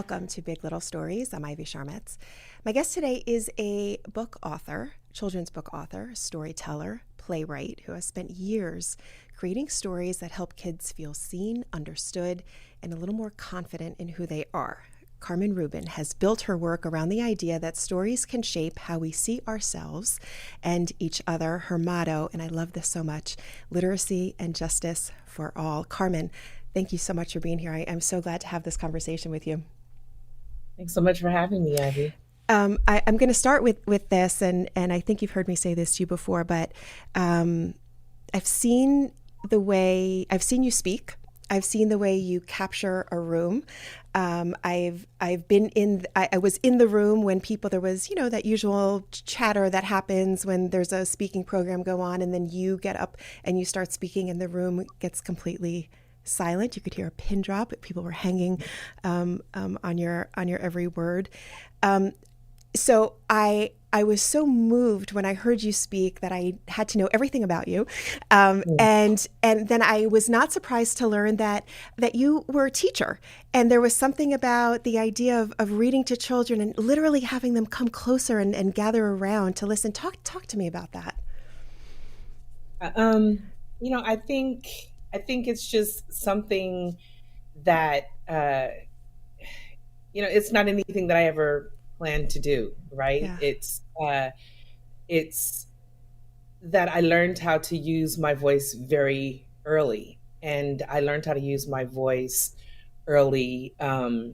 Welcome to Big Little Stories. I'm Ivy Sharmetz. My guest today is a book author, children's book author, storyteller, playwright who has spent years creating stories that help kids feel seen, understood, and a little more confident in who they are. Carmen Rubin has built her work around the idea that stories can shape how we see ourselves and each other. Her motto, and I love this so much, literacy and justice for all. Carmen, thank you so much for being here. I'm so glad to have this conversation with you. Thanks so much for having me, Ivy. I'm going to start with this, and I think you've heard me say this to you before, but I've seen I've seen you speak. I've seen the way you capture a room. I've been I was in the room when there was, that usual chatter that happens when there's a speaking program go on, and then you get up and you start speaking and the room gets completely silent. You could hear a pin drop. People were hanging on your every word. So I was so moved when I heard you speak that I had to know everything about you, and then I was not surprised to learn that you were a teacher, and there was something about the idea of reading to children and literally having them come closer and gather around to listen. Talk to me about that. Um, I think it's just something that it's not anything that I ever planned to do, right? Yeah. It's that I learned how to use my voice very early, and I learned how to use my voice early. I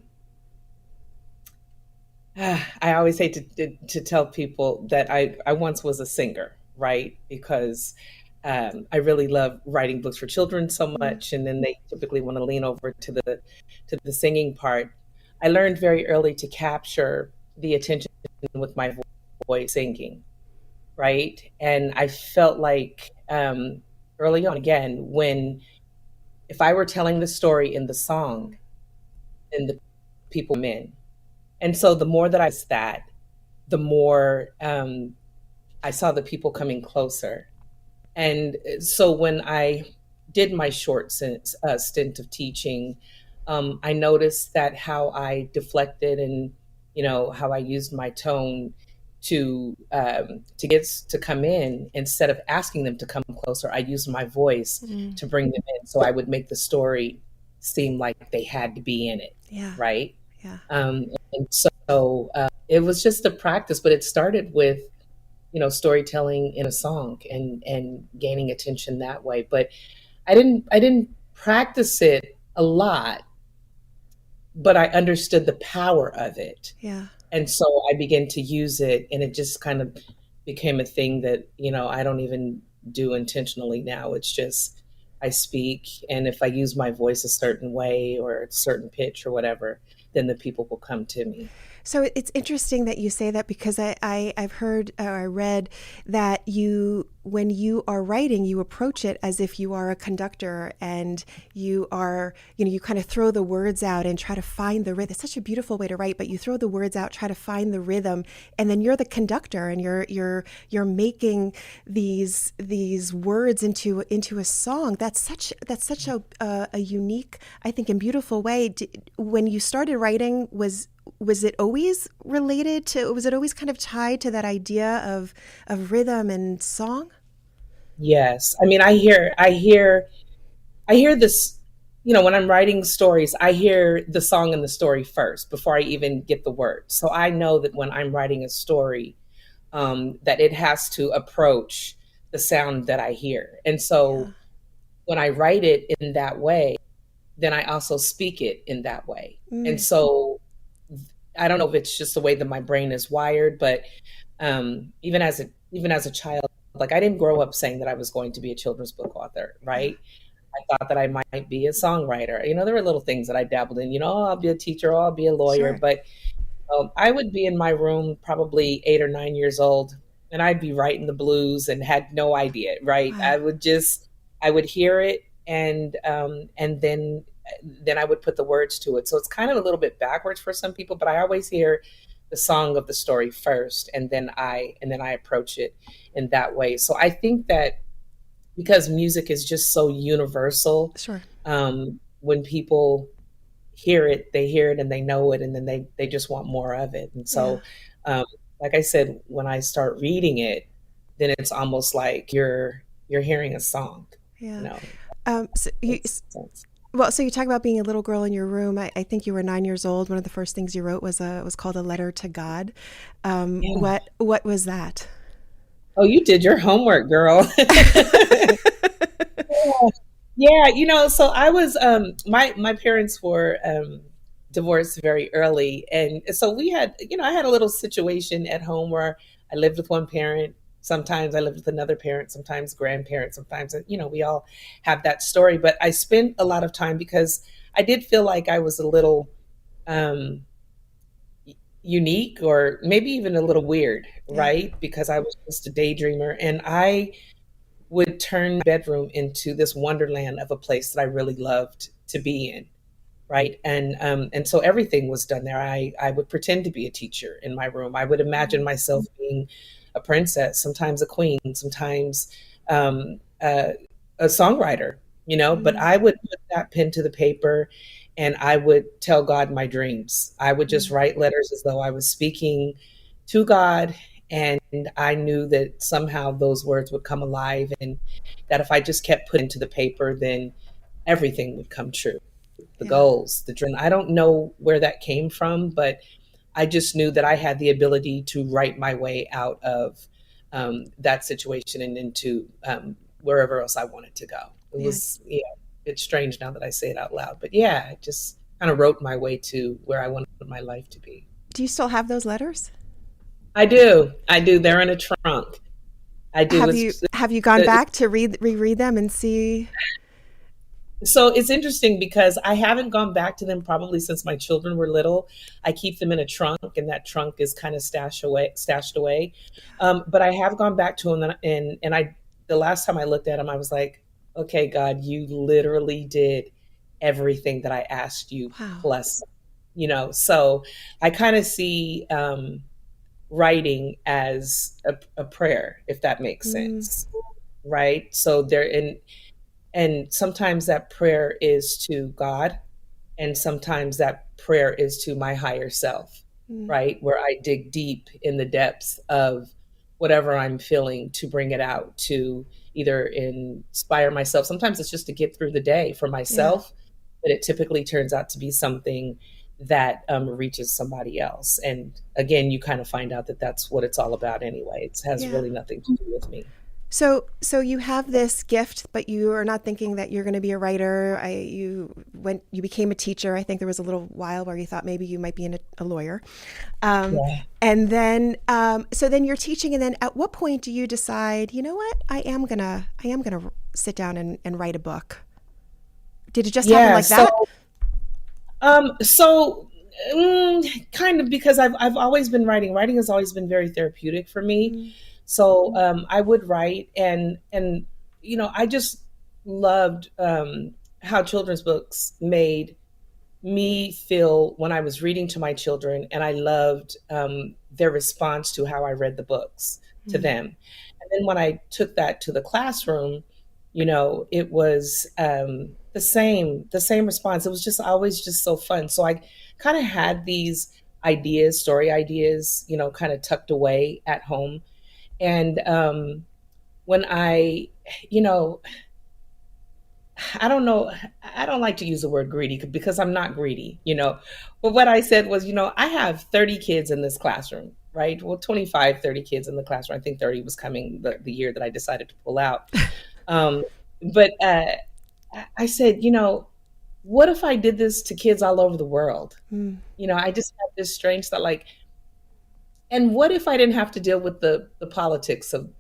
always hate to tell people that I once was a singer, right? Because I really love writing books for children so Mm. much, and then they typically want to lean over to the singing part. I learned very early to capture the attention with my voice singing, right? And I felt like early on, again, when if I were telling the story in the song, then the people come in. And so the more that I was that, the more I saw the people coming closer. And so when I did my short stint of teaching, I noticed that how I deflected and how I used my tone to get to come in instead of asking them to come closer. I used my voice Mm. to bring them in, so I would make the story seem like they had to be in it, Yeah. right? Yeah. And so it was just a practice, but it started with storytelling in a song and gaining attention that way. But I didn't practice it a lot, but I understood the power of it. Yeah. And so I began to use it, and it just kind of became a thing that I don't even do intentionally now. It's just I speak, and if I use my voice a certain way or a certain pitch or whatever, then the people will come to me. So it's interesting that you say that, because I've heard or I read that when you are writing, you approach it as if you are a conductor, and you kind of throw the words out and try to find the rhythm. It's such a beautiful way to write, but you throw the words out, try to find the rhythm, and then you're the conductor, and you're making these words into a song. That's such a unique, I think, and beautiful way. When you started writing, was it always was it always kind of tied to that idea of rhythm and song? Yes. I mean, I hear this, when I'm writing stories, I hear the song and the story first before I even get the words. So I know that when I'm writing a story, that it has to approach the sound that I hear. And Yeah. so when I write it in that way, then I also speak it in that way. And Mm. so I don't know if it's just the way that my brain is wired, but even as a child, like I didn't grow up saying that I was going to be a children's book author, Yeah. right? I thought that I might be a songwriter. There were little things that I dabbled in. Oh, I'll be a teacher, or I'll be a lawyer. Sure. But I would be in my room, probably 8 or 9 years old, and I'd be writing the blues and had no idea. Right? Wow. I would hear it, and then I would put the words to it. So it's kind of a little bit backwards for some people, but I always hear the song of the story first, and then I approach it in that way. So I think that because music is just so universal, Sure. when people they hear it and they know it, and then they just want more of it. And Yeah. so, um, like I said, when I start reading it, then it's almost like you're hearing a song. You Yeah. know, So makes sense. well, so you talk about being a little girl in your room. I think you were 9 years old. One of the first things you wrote was called a letter to God. Yeah. What was that? Oh, you did your homework, girl. Yeah, so I was my parents were divorced very early, and so we had, I had a little situation at home where I lived with one parent, sometimes I lived with another parent, sometimes grandparents, sometimes, we all have that story, but I spent a lot of time because I did feel like I was a little um unique, or maybe even a little weird, Yeah. right? Because I was just a daydreamer, and I would turn my bedroom into this wonderland of a place that I really loved to be in, right? And so everything was done there. I would pretend to be a teacher in my room. I would imagine Mm, myself being a princess, sometimes a queen, sometimes um, uh, a songwriter, But mm, I would put that pen to the paper, and I would tell God my dreams. I would just mm. write letters as though I was speaking to God. And I knew that somehow those words would come alive, and that if I just kept putting to the paper, then everything would come true. The Yeah. goals, the dream. I don't know where that came from, but I just knew that I had the ability to write my way out of that situation and into wherever else I wanted to go. It Yeah. was, yeah, it's strange now that I say it out loud, but yeah, I just kind of wrote my way to where I wanted my life to be. Do you still have those letters? I do. I do. They're in a trunk. I do. Have you gone back to reread them and see? So it's interesting because I haven't gone back to them probably since my children were little. I keep them in a trunk, and that trunk is kind of stashed away. But I have gone back to them, and I the last time I looked at them, I was like, okay, God, you literally did everything that I asked you, Wow. plus, So I kind of see writing as a prayer, if that makes Mm, sense, right? So they're in. And sometimes that prayer is to God, and sometimes that prayer is to my higher self, mm. right? Where I dig deep in the depths of whatever I'm feeling to bring it out, to either inspire myself. Sometimes it's just to get through the day for Yeah. myself, but it typically turns out to be something that reaches somebody else. And again, you kind of find out that that's what it's all about anyway. It has Yeah. really nothing to do with me. So you have this gift, but you are not thinking that you're going to be a writer. You became a teacher. I think there was a little while where you thought maybe you might be a lawyer. Um, Yeah. and then, so then you're teaching, and then at what point do you decide, you know what, I am gonna sit down and write a book? Did it just happen Yeah. like that? So kind of, because I've always been writing. Writing has always been very therapeutic for me. Mm, So I would write, and I just loved how children's books made me feel when I was reading to my children, and I loved their response to how I read the books to mm, them. And then when I took that to the classroom, it was the same response. It was just always just so fun. So I kind of had these ideas, story ideas, kind of tucked away at home. And when you know, I don't know. I don't like to use the word greedy because I'm not greedy. But what I said was, I have 30 kids in this classroom, right? Well, 25, 30 kids in the classroom. I think 30 was coming the year that I decided to pull out. Um, but I said, what if I did this to kids all over the world? mm, I just had this strange thought, like, and what if I didn't have to deal with the politics of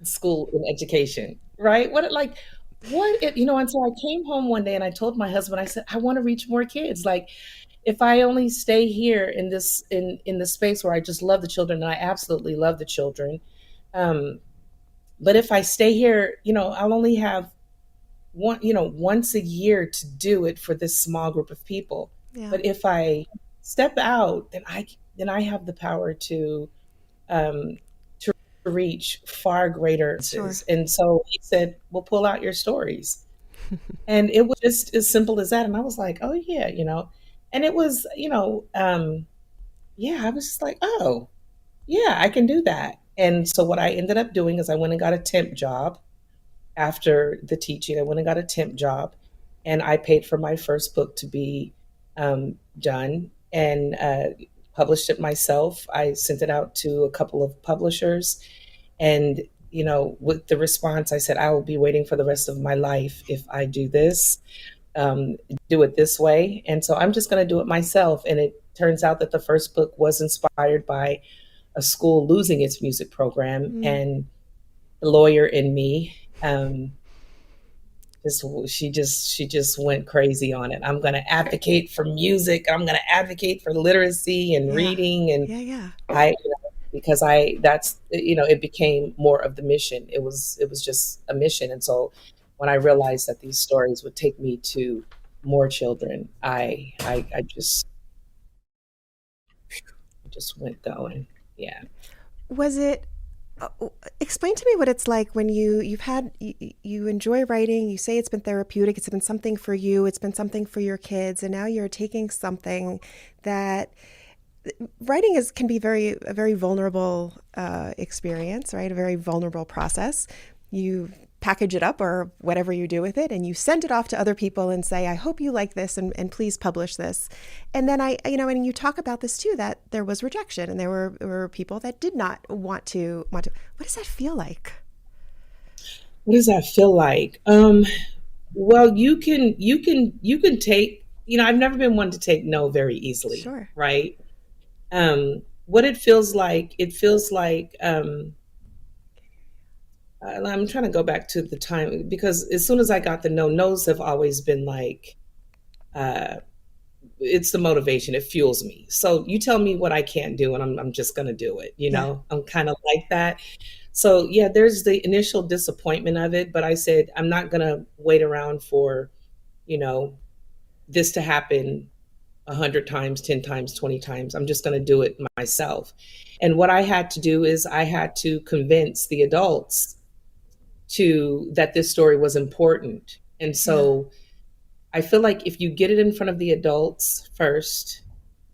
school and education, right? And so I came home one day and I told my husband, I said, I want to reach more kids. Like, if I only stay here in the space where I just love the children, and I absolutely love the children. Um, but if I stay here, I'll only have once a year to do it for this small group of people. yeah. But if I step out, then I have the power to reach far greater Sure. audiences. And so he said, "Well, pull out your stories." And it was just as simple as that. And I was like, "Oh yeah," And it was, yeah, I was just like, oh, yeah, I can do that. And so what I ended up doing is I went and got a temp job after the teaching. I went and got a temp job, and I paid for my first book to be done, and published it myself. I sent it out to a couple of publishers, and with the response, I said, I will be waiting for the rest of my life if I do this, do it this way. And so I'm just going to do it myself. And it turns out that the first book was inspired by a school losing its music program, Mm, and the lawyer in me, she just went crazy on it. I'm going to advocate for music. I'm going to advocate for literacy and yeah. reading, and Yeah, yeah. because I that's it became more of the mission. It was just a mission. And so when I realized that these stories would take me to more children, I just went going. Yeah. Was it uh, explain to me what it's like when you enjoy writing, you say it's been therapeutic, it's been something for you, it's been something for your kids, and now you're taking something that writing is can be a very vulnerable experience, right? A very vulnerable process. You package it up or whatever you do with it, and you send it off to other people and say, "I hope you like this, and please publish this." And then and you talk about this too, that there was rejection, and there were people that did not want to. What does that feel like? What does that feel like? Well, you can take. I've never been one to take no very easily, Sure. right? What it feels like. I'm trying to go back to the time, because as soon as I got the no, no's have always been like, uh, it's the motivation. It fuels me. So you tell me what I can't do, and I'm just going to do it. Yeah. I'm kind of like that. So yeah, there's the initial disappointment of it, but I said, I'm not going to wait around for, you know, this to happen 100 times, 10 times, 20 times. I'm just going to do it myself. And what I had to do is I had to convince the adults to that this story was important. And Yeah. so I feel like if you get it in front of the adults first,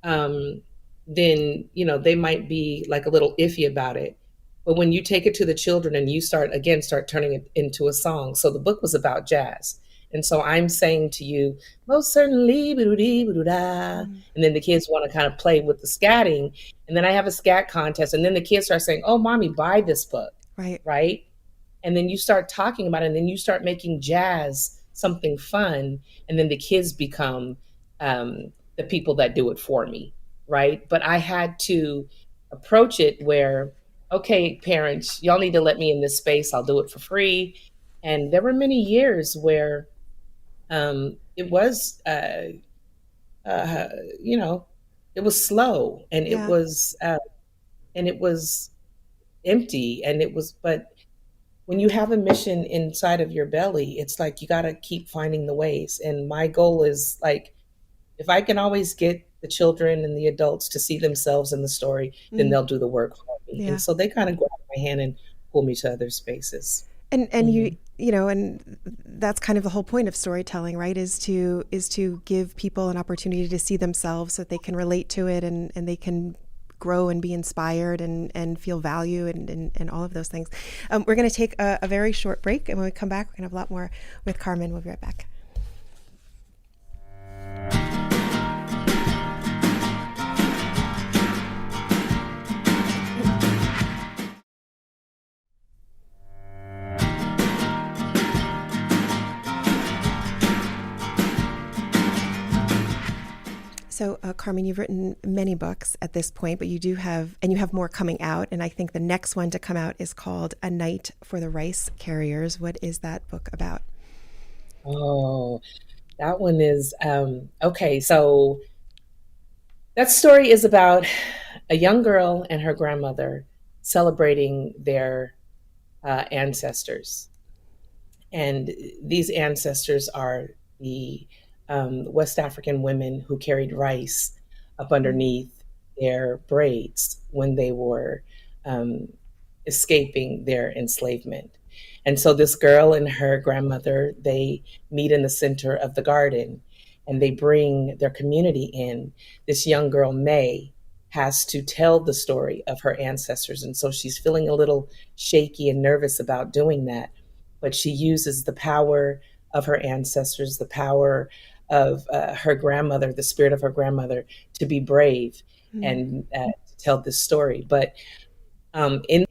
um, then they might be like a little iffy about it. But when you take it to the children and you start turning it into a song. So the book was about jazz. And so I'm saying to you, most certainly, Mm, and then the kids want to kind of play with the scatting. And then I have a scat contest. And then the kids start saying, oh, mommy, buy this book. right. Right. And then you start talking about it, and then you start making jazz something fun, and then the kids become the people that do it for me, right? But I had to approach it where, okay, parents, y'all need to let me in this space. I'll do it for free. And there were many years where it was, uh, you know, it was slow, and Yeah. it was empty, and it was, but when you have a mission inside of your belly, it's like you got to keep finding the ways. And my goal is like, if I can always get the children and the adults to see themselves in the story, then Mm, they'll do the work for me. And yeah. so they kind of grab my hand and pull me to other spaces. And Hmm. and that's kind of the whole point of storytelling, right? Is to give people an opportunity to see themselves so that they can relate to it, and they can grow and be inspired and feel value and all of those things. We're going to take a very short break, and when we come back, we're going to have a lot more with Carmen. We'll be right back. So, Carmen, you've written many books at this point, but you have more coming out. And I think the next one to come out is called A Night for the Rice Carriers. What is that book about? Oh, that one is okay. So that story is about a young girl and her grandmother celebrating their ancestors. And these ancestors are the West African women who carried rice up Mm, underneath their braids when they were um, escaping their enslavement. And so this girl and her grandmother, they meet in the center of the garden. and they bring their community in, this young girl, May, has to tell the story of her ancestors. And so she's feeling a little shaky and nervous about doing that. But she uses the power of her ancestors, the power of her grandmother, the spirit of her grandmother, to be brave Mm. and to tell this story. But in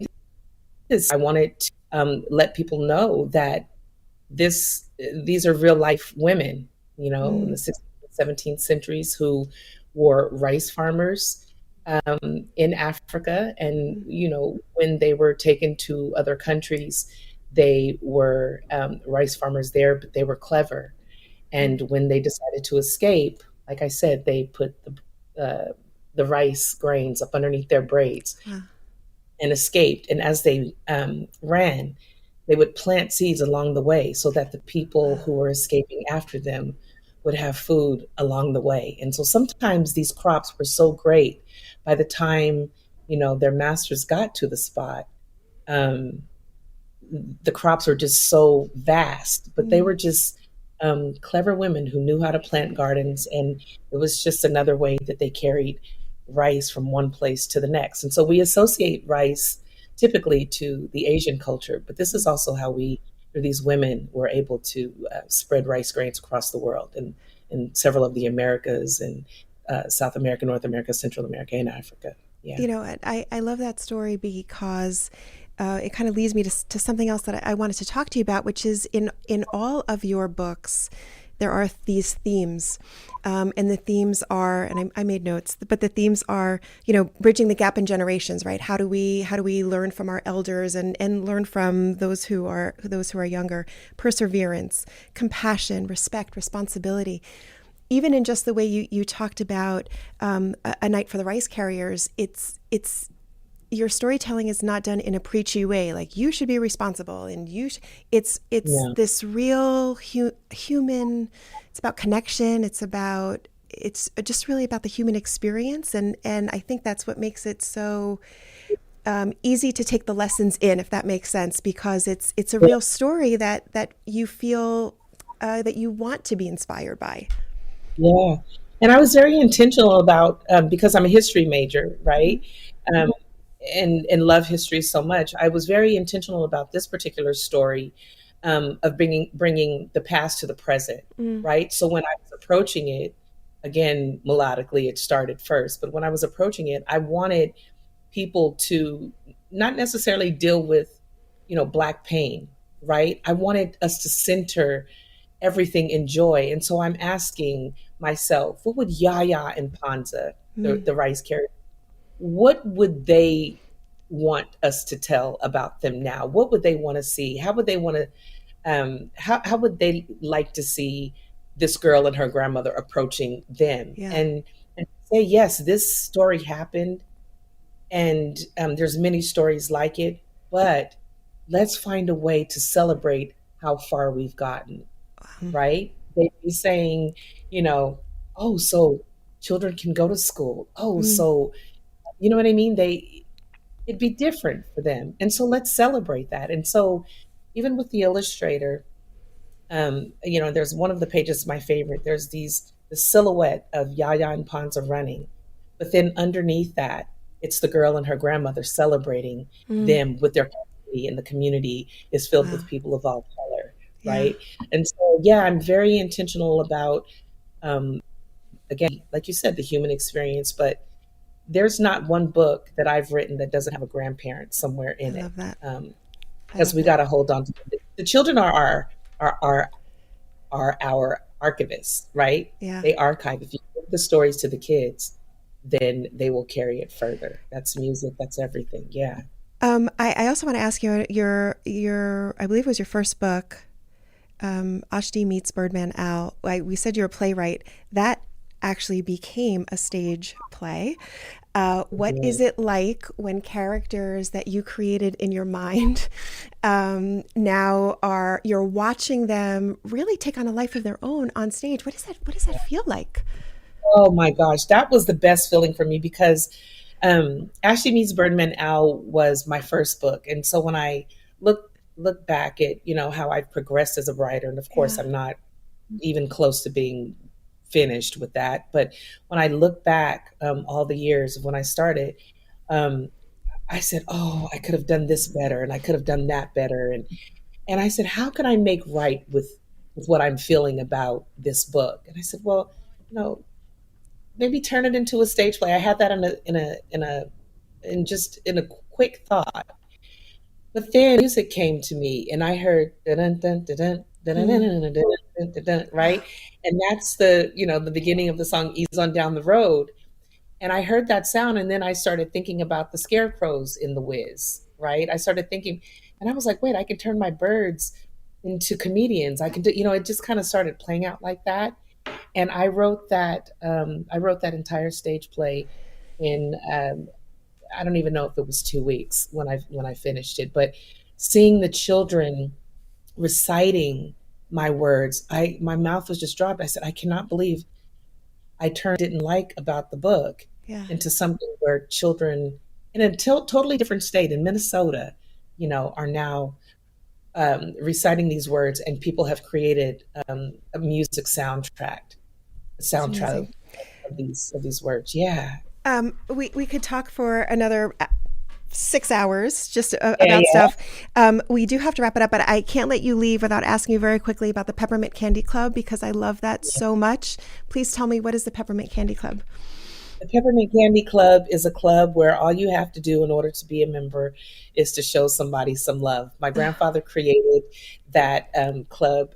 this, I wanted to let people know that these are real life women, in Mm. the 16th, 17th centuries who were rice farmers in Africa. And, Mm. when they were taken to other countries, they were rice farmers there, but they were clever. Mm. And when they decided to escape, like I said, they put the rice grains up underneath their braids Wow. and escaped. And as they ran, they would plant seeds along the way so that the people Wow. who were escaping after them would have food along the way. And so sometimes these crops were so great by the time, their masters got to the spot, um, the crops were just so vast, but they Mm. were just clever women who knew how to plant gardens. And it was just another way that they carried rice from one place to the next. And so we associate rice typically to the Asian culture, but this is also how these women, were able to spread rice grains across the world and in several of the Americas and South America, North America, Central America, and Africa. Yeah. I love that story because it kind of leads me to something else that I wanted to talk to you about, which is in all of your books, there are these themes. And the themes are, and I made notes, but the themes are, bridging the gap in generations, right? How do we learn from our elders and learn from those who are younger? Perseverance, compassion, respect, responsibility. Even in just the way you talked about a night for the rice carriers, it's your storytelling is not done in a preachy way, like you should be responsible and it's Yeah. this real human. It's about connection. It's just really about the human experience, and I think that's what makes it so easy to take the lessons in, if that makes sense, because it's a real story that you feel that you want to be inspired by. Yeah. And I was very intentional about, because I'm a history major, Mm. right? Um, and love history so much. I was very intentional about this particular story, of bringing the past to the present, Mm. right? So when I was approaching it, again, melodically, it started first, but when I was approaching it, I wanted people to not necessarily deal with, Black pain, right? I wanted us to center everything in joy. And so I'm asking myself, what would Yaya and Panza, Mm. the rice carrier, what would they want us to tell about them now? What would they want to see? How would they want to, how would they like to see this girl and her grandmother approaching them? Yeah. And say, yes, this story happened, and there's many stories like it, but let's find a way to celebrate how far we've gotten, right? They'd be saying, you know, oh, so children can go to school. Oh, Mm. so you know what I mean? It'd be different for them. And so let's celebrate that. And so even with the illustrator, there's one of the pages, my favorite. There's the silhouette of Yaya and Panza running, but then underneath that, it's the girl and her grandmother celebrating Mm. them with their community, and the community is filled Wow. with people of all color, Yeah. right? And so, yeah, I'm very intentional about, um, again, like you said, the human experience. But there's not one book that I've written that doesn't have a grandparent somewhere I in it, love that. I because love we that. got to hold on to them. The children are our archivists, right? Yeah. They archive. If you give the stories to the kids, then they will carry it further. That's music. That's everything. Yeah. I also want to ask you your I believe it was your first book, Ashti Meets Birdman Owl. We said you're a playwright. That actually became a stage play. What is Mhm. it like when characters that you created in your mind now you're watching them really take on a life of their own on stage? What does that feel like? Oh my gosh, that was the best feeling for me, because Ashley Meets Birdman Owl was my first book. And so when I look back at, how I've progressed as a writer, and of course Yeah. I'm not even close to being finished with that. But when I look back, all the years of when I started, um, I said, "Oh, I could have done this better, and I could have done that better." And I said, "How can I make right with what I'm feeling about this book?" And I said, "Well, you know, maybe turn it into a stage play." I had that in just in a quick thought. But then music came to me, and I heard dun dun dun dun dun dun Mm. dun dun dun dun, right? And that's the beginning of the song "Ease on Down the Road." And I heard that sound, and then I started thinking about the scarecrows in The Wiz, right? I started thinking, and I was like, wait, I can turn my birds into comedians. I can do, it just kind of started playing out like that. And I wrote that entire stage play in, I don't even know if it was 2 weeks when I finished it, but seeing the children reciting my words, my mouth was just dropped. I said, I cannot believe I turned didn't like about the book Yeah. into something where children in a totally different state in Minnesota, are now reciting these words, and people have created a music It's soundtrack amazing. of these words. Yeah, We could talk for another 6 hours just yeah, about yeah. stuff. We do have to wrap it up, but I can't let you leave without asking you very quickly about the Peppermint Candy Club because I love that so much. Please tell me, what is the Peppermint Candy Club? The Peppermint Candy Club is a club where all you have to do in order to be a member is to show somebody some love. My grandfather created that club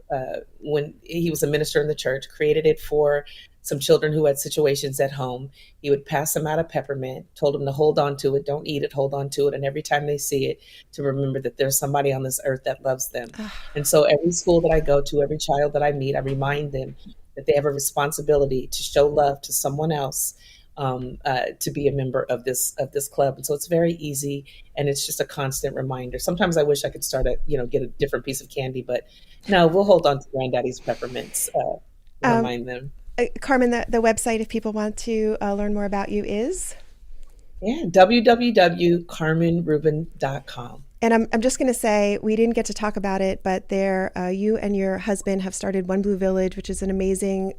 when he was a minister in the church, created it for some children who had situations at home. He would pass them out a peppermint, told them to hold on to it, don't eat it, hold on to it. And every time they see it, to remember that there's somebody on this earth that loves them. And so every school that I go to, every child that I meet, I remind them that they have a responsibility to show love to someone else, to be a member of this club. And so it's very easy, and it's just a constant reminder. Sometimes I wish I could get a different piece of candy, but no, we'll hold on to Granddaddy's peppermints to Um, remind them. Carmen, the website, if people want to learn more about you, is? Yeah, www.carmenrubin.com. And I'm just going to say, we didn't get to talk about it, but you and your husband have started One Blue Village, which is an amazing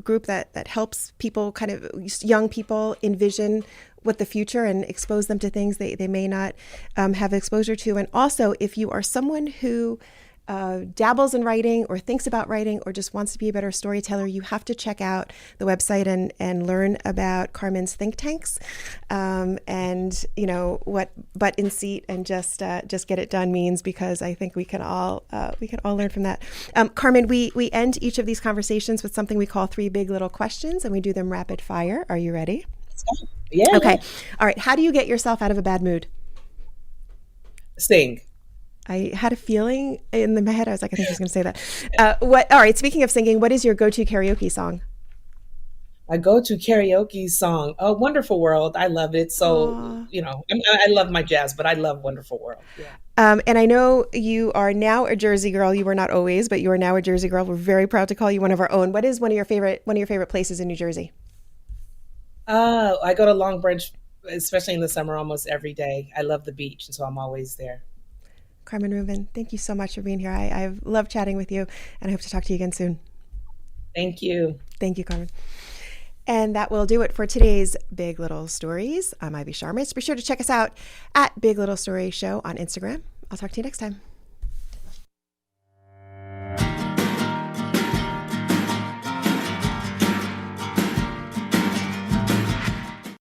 group that helps people, kind of young people, envision what the future and expose them to things they may not have exposure to. And also, if you are someone who dabbles in writing or thinks about writing or just wants to be a better storyteller, you have to check out the website and learn about Carmen's think tanks, and what butt in seat and just get it done means, because I think we can all learn from that. Carmen, we end each of these conversations with something we call 3 big little questions, and we do them rapid fire. Are you ready? Yeah, Okay. yeah. All right. How do you get yourself out of a bad mood? Sing. I had a feeling in my head. I was like, I think she's going to say that. What? All right. Speaking of singing, what is your go-to karaoke song? I go to karaoke song, "Oh Wonderful World." I love it. So, Aw. I love my jazz, but I love Wonderful World. Yeah. And I know you are now a Jersey girl. You were not always, but you are now a Jersey girl. We're very proud to call you one of our own. What is one of your favorite places in New Jersey? I go to Long Branch, especially in the summer, almost every day. I love the beach, and so I'm always there. Carmen Rubin, thank you so much for being here. I've loved chatting with you, and I hope to talk to you again soon. Thank you. Thank you, Carmen. And that will do it for today's Big Little Stories. I'm Ivy Sharmas. Be sure to check us out at Big Little Story Show on Instagram. I'll talk to you next time.